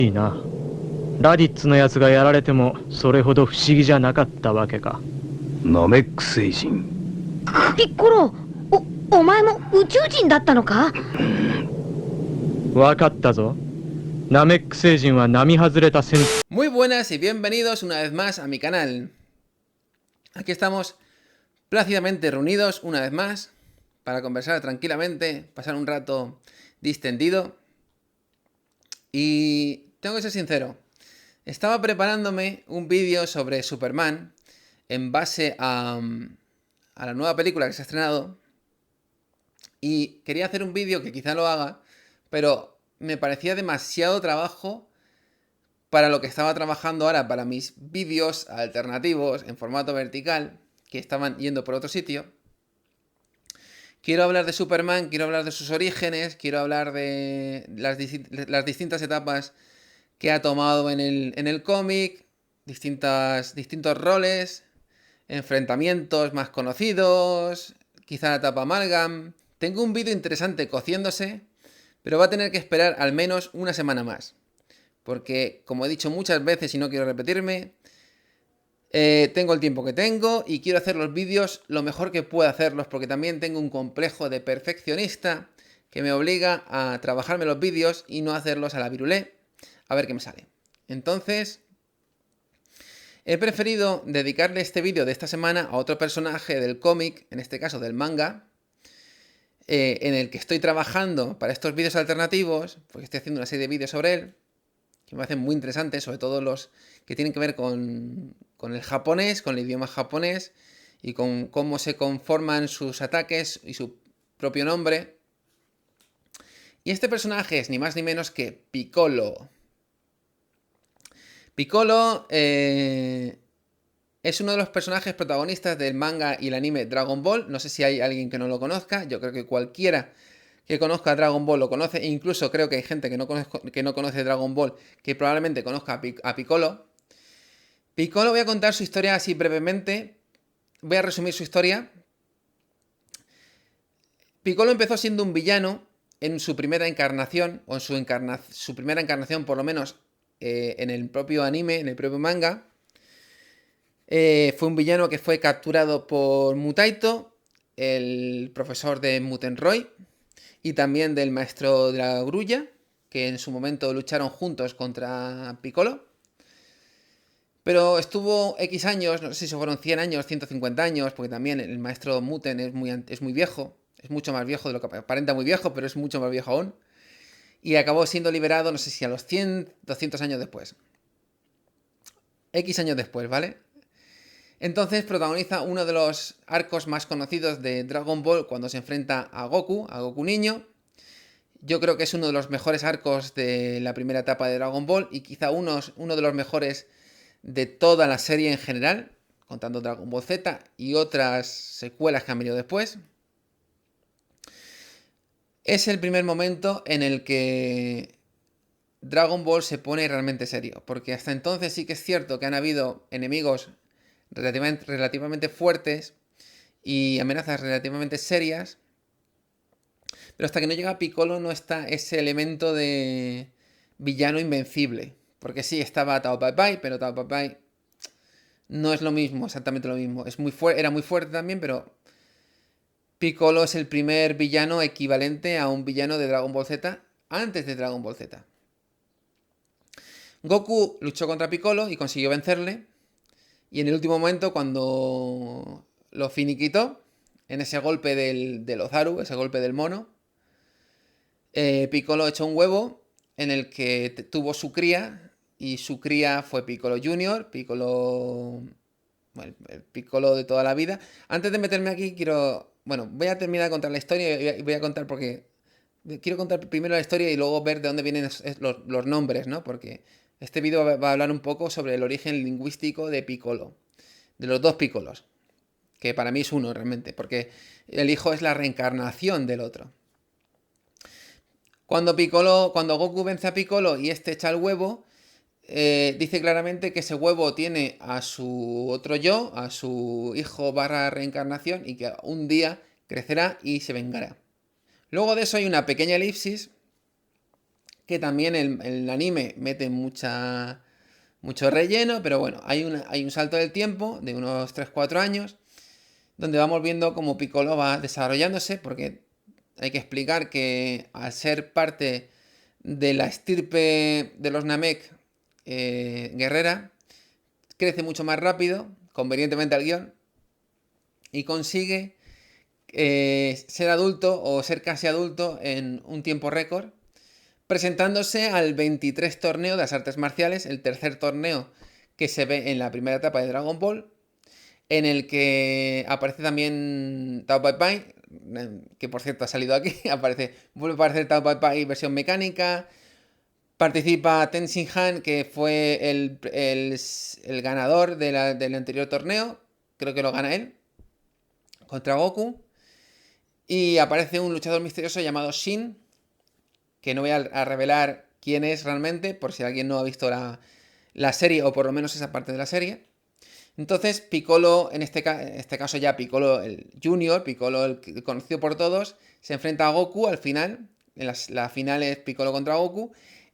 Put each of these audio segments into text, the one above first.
いいな。ラディッツのやつがやられてもそれほど不思議じゃなかったわけか。ナメック星人。ピッコロ、お前も宇宙人だったのか？わかったぞ。ナメック星人は並外れた戦。Muy buenas y bienvenidos una vez más a mi canal. Aquí estamos plácidamente reunidos una vez más para conversar tranquilamente, pasar un rato distendido. Y tengo que ser sincero, estaba preparándome un vídeo sobre Superman en base a la nueva película que se ha estrenado. Y quería hacer un vídeo que quizá lo haga, pero me parecía demasiado trabajo para lo que estaba trabajando ahora, para mis vídeos alternativos en formato vertical, que estaban yendo por otro sitio. Quiero hablar de Superman, quiero hablar de sus orígenes, quiero hablar de las distintas etapas que ha tomado en el cómic, distintos roles, enfrentamientos más conocidos, quizá la etapa Amalgam. Tengo un vídeo interesante cociéndose, pero va a tener que esperar al menos una semana más. Porque, como he dicho muchas veces y no quiero repetirme, tengo el tiempo que tengo y quiero hacer los vídeos lo mejor que pueda hacerlos, porque también tengo un complejo de perfeccionista que me obliga a trabajarme los vídeos y no hacerlos a la virulé, a ver qué me sale. Entonces, he preferido dedicarle este vídeo de esta semana a otro personaje del cómic, en este caso del manga, en el que estoy trabajando para estos vídeos alternativos, porque estoy haciendo una serie de vídeos sobre él, que me hacen muy interesantes, sobre todo los que tienen que ver con el japonés, con el idioma japonés, y con cómo se conforman sus ataques y su propio nombre. Y este personaje es ni más ni menos que Piccolo. Piccolo es uno de los personajes protagonistas del manga y el anime Dragon Ball. No sé si hay alguien que no lo conozca. Yo creo que cualquiera que conozca Dragon Ball lo conoce. E incluso creo que hay gente que no conoce Dragon Ball que probablemente conozca a Piccolo. Piccolo, voy a contar su historia así brevemente. Voy a resumir su historia. Piccolo empezó siendo un villano en su primera encarnación, o en su primera encarnación por lo menos en el propio anime, en el propio manga. Fue un villano que fue capturado por Mutaito, el profesor de Mutenroy, y también del maestro de la grulla, que en su momento lucharon juntos contra Piccolo. Pero estuvo X años, no sé si fueron 100 años, 150 años, porque también el maestro Muten es muy viejo, es mucho más viejo de lo que aparenta muy viejo, pero es mucho más viejo aún. Y acabó siendo liberado, no sé si a los 100, 200 años después. X años después, ¿vale? Entonces protagoniza uno de los arcos más conocidos de Dragon Ball cuando se enfrenta a Goku niño. Yo creo que es uno de los mejores arcos de la primera etapa de Dragon Ball y quizá uno de los mejores de toda la serie en general, contando Dragon Ball Z y otras secuelas que han venido después. Es el primer momento en el que Dragon Ball se pone realmente serio, porque hasta entonces sí que es cierto que han habido enemigos relativamente fuertes y amenazas relativamente serias, pero hasta que no llega Piccolo no está ese elemento de villano invencible. Porque sí, estaba Tao Pai Pai, pero Tao Pai Pai no es lo mismo, exactamente lo mismo. Era muy fuerte también, pero Piccolo es el primer villano equivalente a un villano de Dragon Ball Z antes de Dragon Ball Z. Goku luchó contra Piccolo y consiguió vencerle. Y en el último momento, cuando lo finiquitó, en ese golpe del Ozaru, ese golpe del mono, Piccolo echó un huevo en el que tuvo su cría, y su cría fue Piccolo Junior, Piccolo... Bueno, el Piccolo de toda la vida. Antes de meterme aquí, voy a terminar de contar la historia y voy a contar porque... Quiero contar primero la historia y luego ver de dónde vienen los nombres, ¿no? Porque este vídeo va a hablar un poco sobre el origen lingüístico de Piccolo. De los dos Piccolos. Que para mí es uno realmente, porque el hijo es la reencarnación del otro. Cuando Goku vence a Piccolo y este echa el huevo, dice claramente que ese huevo tiene a su otro yo, a su hijo barra reencarnación, y que un día crecerá y se vengará. Luego de eso hay una pequeña elipsis que también el anime mete mucho relleno, pero bueno, hay un salto del tiempo de unos 3-4 años, donde vamos viendo cómo Piccolo va desarrollándose, porque hay que explicar que al ser parte de la estirpe de los Namek guerrera, crece mucho más rápido, convenientemente al guión, y consigue ser adulto o ser casi adulto en un tiempo récord, presentándose al 23 torneo de las artes marciales, el tercer torneo que se ve en la primera etapa de Dragon Ball, en el que aparece también Tao Pai Pai, que por cierto ha salido aquí, vuelve a aparecer Tao Pai Pai versión mecánica, participa Tenzin Han, que fue el ganador del anterior torneo, creo que lo gana él, contra Goku, y aparece un luchador misterioso llamado Shin, que no voy a revelar quién es realmente, por si alguien no ha visto la serie, o por lo menos esa parte de la serie. Entonces, Piccolo, en este caso ya Piccolo el Junior, Piccolo el conocido por todos, se enfrenta a Goku al final. En la final es Piccolo contra Goku.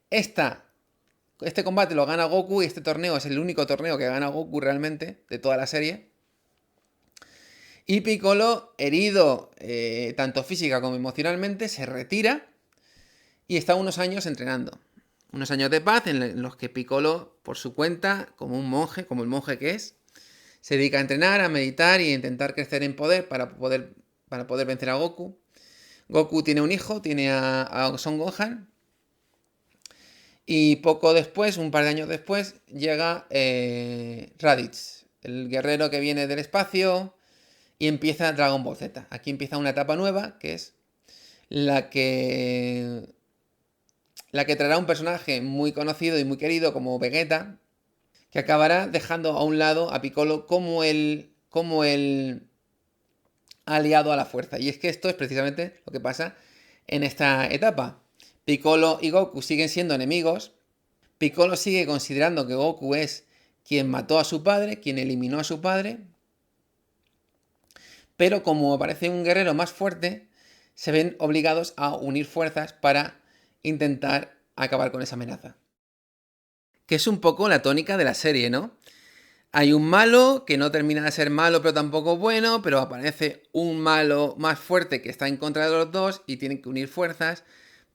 Este combate lo gana Goku y este torneo es el único torneo que gana Goku realmente de toda la serie. Y Piccolo, herido tanto física como emocionalmente, se retira y está unos años entrenando. Unos años de paz en los que Piccolo, por su cuenta, como un monje, como el monje que es, se dedica a entrenar, a meditar y a intentar crecer en poder para poder vencer a Goku. Goku tiene un hijo, tiene a Son Gohan. Y poco después, un par de años después, llega Raditz, el guerrero que viene del espacio, y empieza Dragon Ball Z. Aquí empieza una etapa nueva, que es la que traerá un personaje muy conocido y muy querido como Vegeta, que acabará dejando a un lado a Piccolo como el aliado a la fuerza. Y es que esto es precisamente lo que pasa en esta etapa. Piccolo y Goku siguen siendo enemigos. Piccolo sigue considerando que Goku es quien mató a su padre, quien eliminó a su padre. Pero como aparece un guerrero más fuerte, se ven obligados a unir fuerzas para intentar acabar con esa amenaza. Que es un poco la tónica de la serie, ¿no? Hay un malo que no termina de ser malo, pero tampoco bueno, pero aparece un malo más fuerte que está en contra de los dos y tienen que unir fuerzas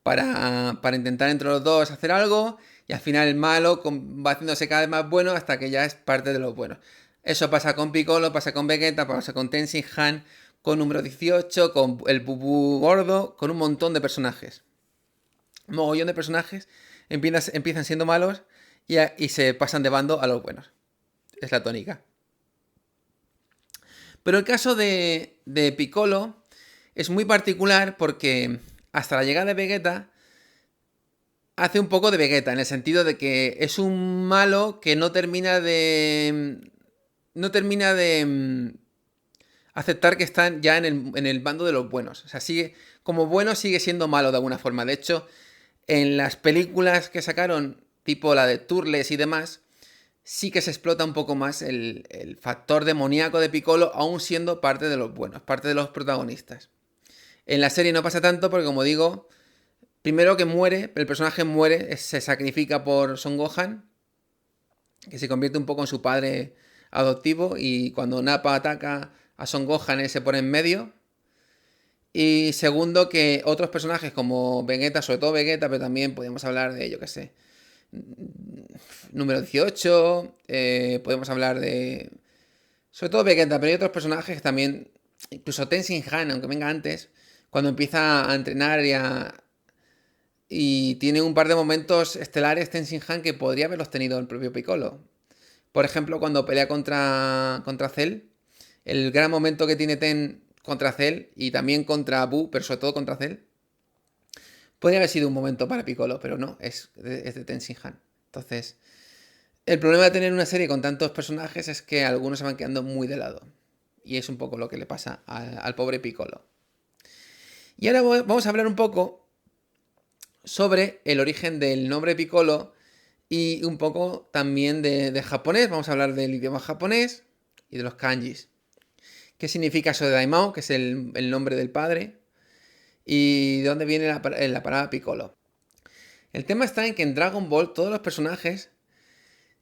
para intentar entre los dos hacer algo, y al final el malo va haciéndose cada vez más bueno hasta que ya es parte de los buenos. Eso pasa con Piccolo, pasa con Vegeta, pasa con Tenzin Han, con número 18, con el Bubú gordo, con un montón de personajes. Un mogollón de personajes empiezan siendo malos y se pasan de bando a los buenos. Es la tónica. Pero el caso de Piccolo es muy particular porque hasta la llegada de Vegeta hace un poco de Vegeta, en el sentido de que es un malo que no termina de aceptar que están ya en el bando de los buenos. O sea, como bueno sigue siendo malo de alguna forma. De hecho, en las películas que sacaron, tipo la de Turles y demás, sí que se explota un poco más el factor demoníaco de Piccolo, aún siendo parte de los buenos, parte de los protagonistas. En la serie no pasa tanto porque, como digo, primero que muere, el personaje muere, se sacrifica por Son Gohan, que se convierte un poco en su padre adoptivo, y cuando Nappa ataca a Son Gohan, él se pone en medio. Y segundo, que otros personajes como Vegeta, sobre todo Vegeta, pero también podemos hablar de, yo qué sé, número 18, podemos hablar de... Sobre todo Vegeta, pero hay otros personajes que también, incluso Tenzin Han, aunque venga antes, cuando empieza a entrenar y tiene un par de momentos estelares Tenzin Han que podría haberlos tenido el propio Piccolo. Por ejemplo, cuando pelea contra Cell, el gran momento que tiene Ten contra Cell y también contra Buu, pero sobre todo contra Cell, podría haber sido un momento para Piccolo, pero no, es de Tenzin Han. Entonces, el problema de tener una serie con tantos personajes es que algunos se van quedando muy de lado. Y es un poco lo que le pasa al pobre Piccolo. Y ahora vamos a hablar un poco sobre el origen del nombre Piccolo y un poco también de japonés. Vamos a hablar del idioma japonés y de los kanjis. ¿Qué significa eso de Daimao, que es el nombre del padre? ¿Y de dónde viene la palabra Piccolo? El tema está en que en Dragon Ball todos los personajes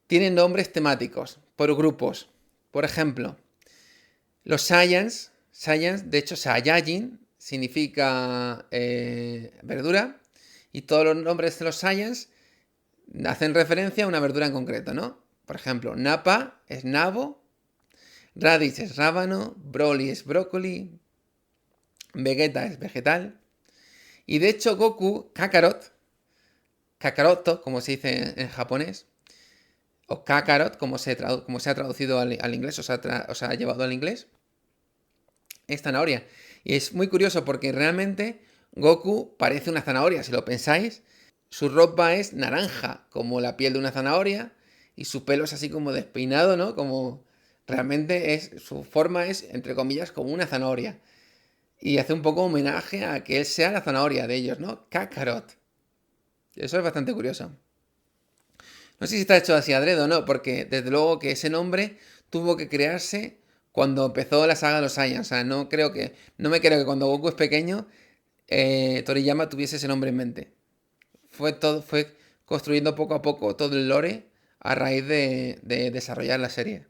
tienen nombres temáticos, por grupos. Por ejemplo, los Saiyans, de hecho Saiyajin significa verdura, y todos los nombres de los Saiyans hacen referencia a una verdura en concreto, ¿no? Por ejemplo, Nappa es nabo, Raditz es rábano, Broly es brócoli, Vegeta es vegetal, y de hecho Goku, Kakaroto, como se dice en japonés, o Kakarot, como se ha traducido al inglés, o sea, ha llevado al inglés, es zanahoria. Y es muy curioso porque realmente Goku parece una zanahoria, si lo pensáis. Su ropa es naranja, como la piel de una zanahoria, y su pelo es así como despeinado, ¿no? Como realmente su forma es, entre comillas, como una zanahoria. Y hace un poco homenaje a que él sea la zanahoria de ellos, ¿no? Kakarot. Eso es bastante curioso. No sé si está hecho así adrede o no, porque desde luego que ese nombre tuvo que crearse cuando empezó la saga de los Saiyans. O sea, no me creo que cuando Goku es pequeño, Toriyama tuviese ese nombre en mente. Fue construyendo poco a poco todo el lore a raíz de desarrollar la serie.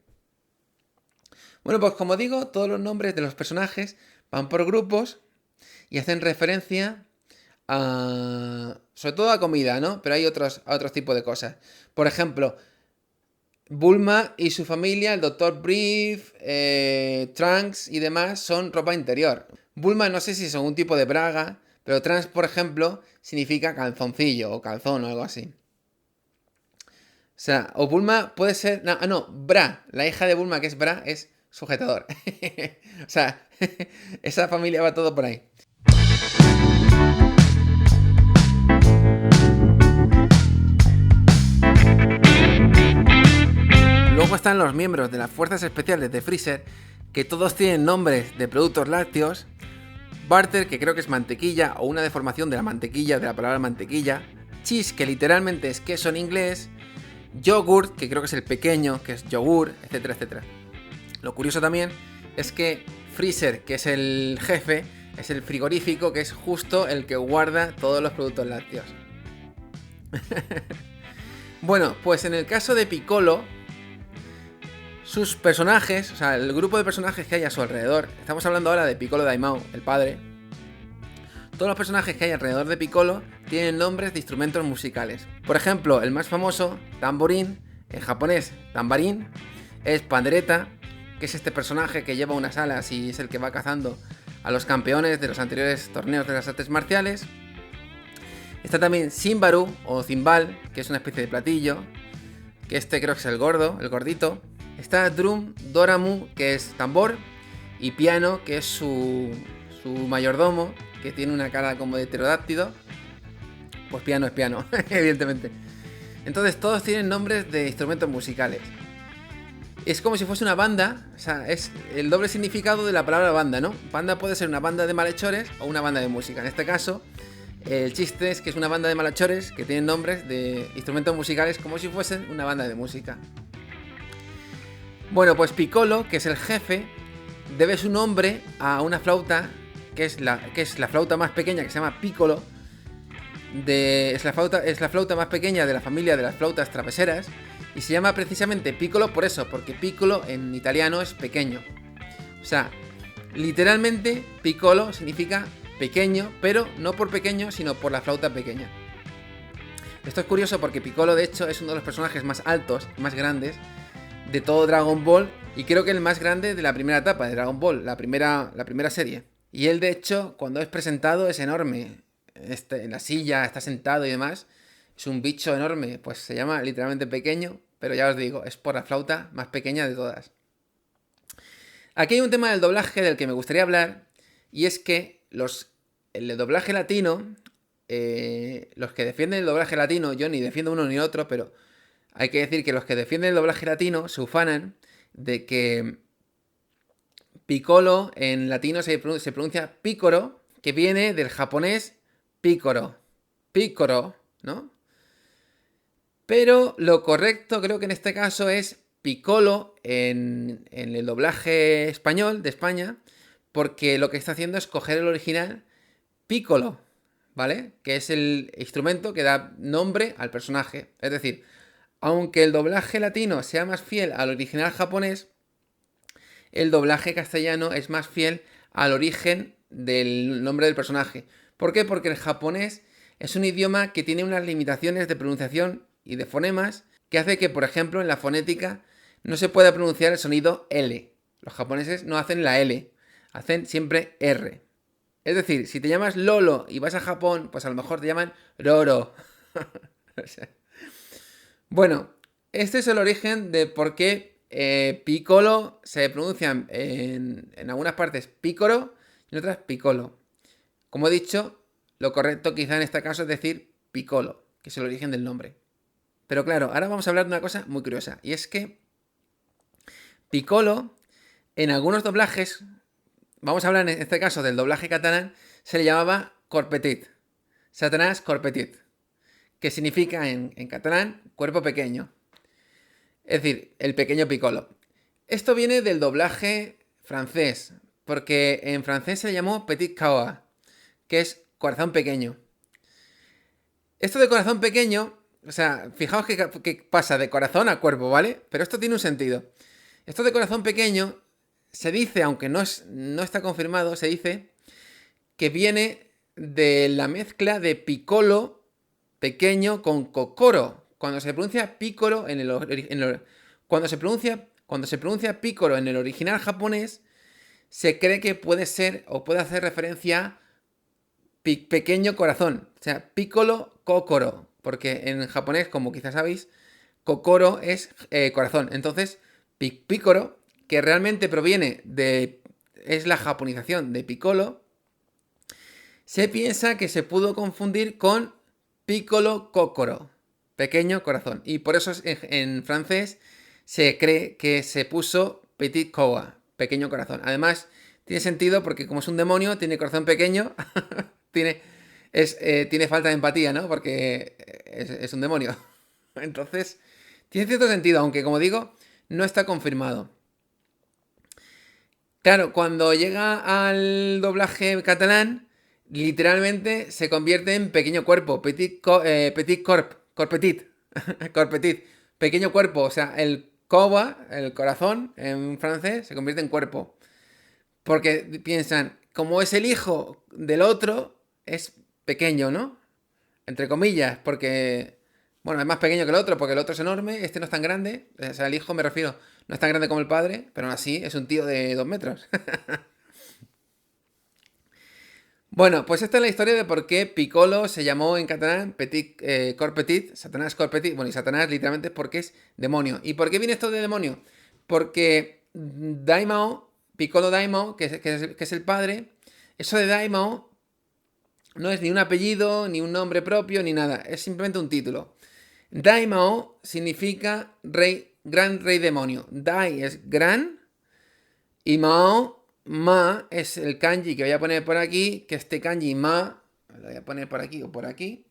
Bueno, pues como digo, todos los nombres de los personajes van por grupos y hacen referencia sobre todo a comida, ¿no? Pero hay otros tipos de cosas. Por ejemplo, Bulma y su familia, el Dr. Brief, Trunks y demás son ropa interior. Bulma no sé si son un tipo de braga, pero Trunks, por ejemplo, significa calzoncillo o calzón o algo así. O sea, o Bulma puede ser... No, Bra. La hija de Bulma, que es Bra, es sujetador. O sea, esa familia va todo por ahí. Luego están los miembros de las fuerzas especiales de Freezer, que todos tienen nombres de productos lácteos. Butter, que creo que es mantequilla, o una deformación de la mantequilla, de la palabra mantequilla. Cheese, que literalmente es queso en inglés. Yogurt, que creo que es el pequeño, que es yogur, etcétera, etcétera. Lo curioso también es que Freezer, que es el jefe, es el frigorífico, que es justo el que guarda todos los productos lácteos. Bueno, pues en el caso de Piccolo, sus personajes, o sea, el grupo de personajes que hay a su alrededor, estamos hablando ahora de Piccolo Daimao, el padre. Todos los personajes que hay alrededor de Piccolo tienen nombres de instrumentos musicales. Por ejemplo, el más famoso, Tamborín, en japonés, Tambarín, es Pandereta, que es este personaje que lleva unas alas y es el que va cazando a los campeones de los anteriores torneos de las artes marciales. Está también Simbaru, o Cimbal, que es una especie de platillo, que este creo que es el gordo, el gordito. Está Drum Doramu, que es tambor, y Piano, que es su mayordomo, que tiene una cara como de pterodáctilo. Pues Piano es Piano, evidentemente. Entonces todos tienen nombres de instrumentos musicales. Es como si fuese una banda, o sea, es el doble significado de la palabra banda, ¿no? Banda puede ser una banda de malhechores o una banda de música. En este caso, el chiste es que es una banda de malhechores que tienen nombres de instrumentos musicales como si fuesen una banda de música. Bueno, pues Piccolo, que es el jefe, debe su nombre a una flauta que es la flauta más pequeña, que se llama Piccolo. Es la flauta más pequeña de la familia de las flautas traveseras. Y se llama precisamente Piccolo por eso, porque Piccolo en italiano es pequeño. O sea, literalmente Piccolo significa pequeño, pero no por pequeño, sino por la flauta pequeña. Esto es curioso porque Piccolo de hecho es uno de los personajes más altos, más grandes de todo Dragon Ball, y creo que el más grande de la primera etapa de Dragon Ball, la primera serie. Y él de hecho, cuando es presentado, es enorme. En la silla, está sentado y demás. Es un bicho enorme, pues se llama literalmente pequeño, pero ya os digo, es por la flauta más pequeña de todas. Aquí hay un tema del doblaje del que me gustaría hablar, y es que el doblaje latino, los que defienden el doblaje latino, yo ni defiendo uno ni otro, pero hay que decir que los que defienden el doblaje latino se ufanan de que Piccolo en latino se pronuncia pícoro, que viene del japonés pícoro, ¿no? Pero lo correcto creo que en este caso es Piccolo en el doblaje español de España, porque lo que está haciendo es coger el original Piccolo, ¿vale? Que es el instrumento que da nombre al personaje. Es decir, aunque el doblaje latino sea más fiel al original japonés, el doblaje castellano es más fiel al origen del nombre del personaje. ¿Por qué? Porque el japonés es un idioma que tiene unas limitaciones de pronunciación y de fonemas que hace que, por ejemplo, en la fonética no se pueda pronunciar el sonido L. Los japoneses no hacen la L, hacen siempre R. Es decir, si te llamas Lolo y vas a Japón, pues a lo mejor te llaman Roro. Bueno, este es el origen de por qué Piccolo se pronuncia en algunas partes Piccolo y en otras Piccolo. Como he dicho, lo correcto quizá en este caso es decir Piccolo, que es el origen del nombre. Pero claro, ahora vamos a hablar de una cosa muy curiosa, y es que Piccolo, en algunos doblajes, vamos a hablar en este caso del doblaje catalán, se le llamaba Corpetit, Satanás Corpetit, que significa en catalán cuerpo pequeño. Es decir, el pequeño Piccolo. Esto viene del doblaje francés, porque en francés se le llamó Petit Cœur, que es corazón pequeño. Esto de corazón pequeño, o sea, fijaos que pasa de corazón a cuerpo, ¿vale? Pero esto tiene un sentido. Esto de corazón pequeño se dice, aunque no está confirmado, se dice que viene de la mezcla de piccolo pequeño con kokoro. Cuando se pronuncia piccolo cuando se pronuncia piccolo en el original japonés, se cree que puede ser o puede hacer referencia a pequeño corazón. O sea, piccolo kokoro. Porque en japonés, como quizás sabéis, kokoro es corazón. Entonces, piccolo, que realmente proviene es la japonización de piccolo, se piensa que se pudo confundir con piccolo kokoro, pequeño corazón. Y por eso en francés se cree que se puso petit cœur, pequeño corazón. Además, tiene sentido porque como es un demonio, tiene corazón pequeño, tiene falta de empatía, ¿no? Porque es un demonio. Entonces, tiene cierto sentido, aunque como digo, no está confirmado. Claro, cuando llega al doblaje catalán, literalmente se convierte en pequeño cuerpo, petit corp, corpetit, corpetit, pequeño cuerpo, o sea, el cœur, el corazón en francés, se convierte en cuerpo. Porque piensan, como es el hijo del otro, es pequeño, ¿no? Entre comillas, porque, bueno, es más pequeño que el otro, porque el otro es enorme, este no es tan grande, o sea, el hijo me refiero, no es tan grande como el padre, pero aún así es un tío de 2 metros. Bueno, pues esta es la historia de por qué Piccolo se llamó en catalán Petit Corpetit, Satanás Corpetit. Bueno, y Satanás literalmente es porque es demonio. ¿Y por qué viene esto de demonio? Porque Daimao, Piccolo Daimao, que es el padre, eso de Daimao no es ni un apellido, ni un nombre propio, ni nada. Es simplemente un título. Daimao significa rey, gran rey demonio. Dai es gran y Mao, Ma es el kanji que voy a poner por aquí, que este kanji Ma, lo voy a poner por aquí o por aquí.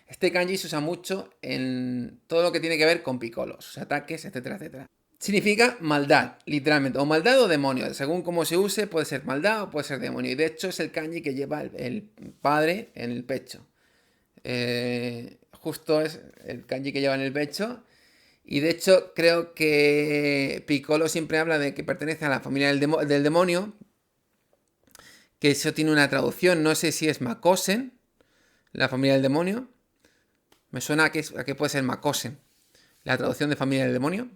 Este kanji se usa mucho en todo lo que tiene que ver con Piccolo, sus ataques, etcétera, etcétera. Significa maldad, literalmente, o maldad o demonio. Según cómo se use, puede ser maldad o puede ser demonio. Y de hecho es el kanji que lleva el padre en el pecho. Justo es el kanji que lleva en el pecho. Y de hecho creo que Piccolo siempre habla de que pertenece a la familia del demonio. Que eso tiene una traducción, no sé si es Makosen, la familia del demonio. Me suena a que puede ser Makosen, la traducción de familia del demonio.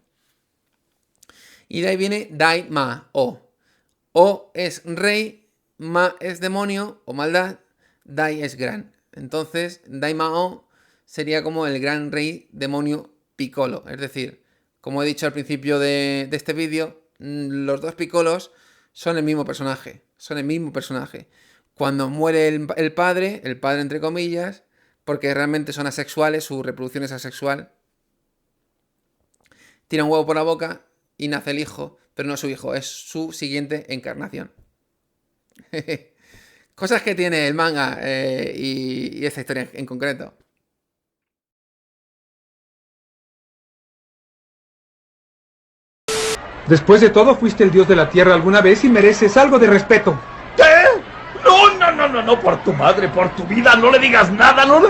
Y de ahí viene Dai Ma, O. O es rey, Ma es demonio o maldad, Dai es gran. Entonces, Dai Ma O sería como el gran rey demonio Piccolo. Es decir, como he dicho al principio de este vídeo, los dos Piccolos son el mismo personaje. Son el mismo personaje. Cuando muere el padre entre comillas, porque realmente son asexuales, su reproducción es asexual, tira un huevo por la boca y nace el hijo, pero no su hijo, es su siguiente encarnación. Cosas que tiene el manga y esta historia en concreto. Después de todo, fuiste el dios de la tierra alguna vez y mereces algo de respeto. ¿Qué? No, no, no, no, por tu madre, por tu vida, no le digas nada, no le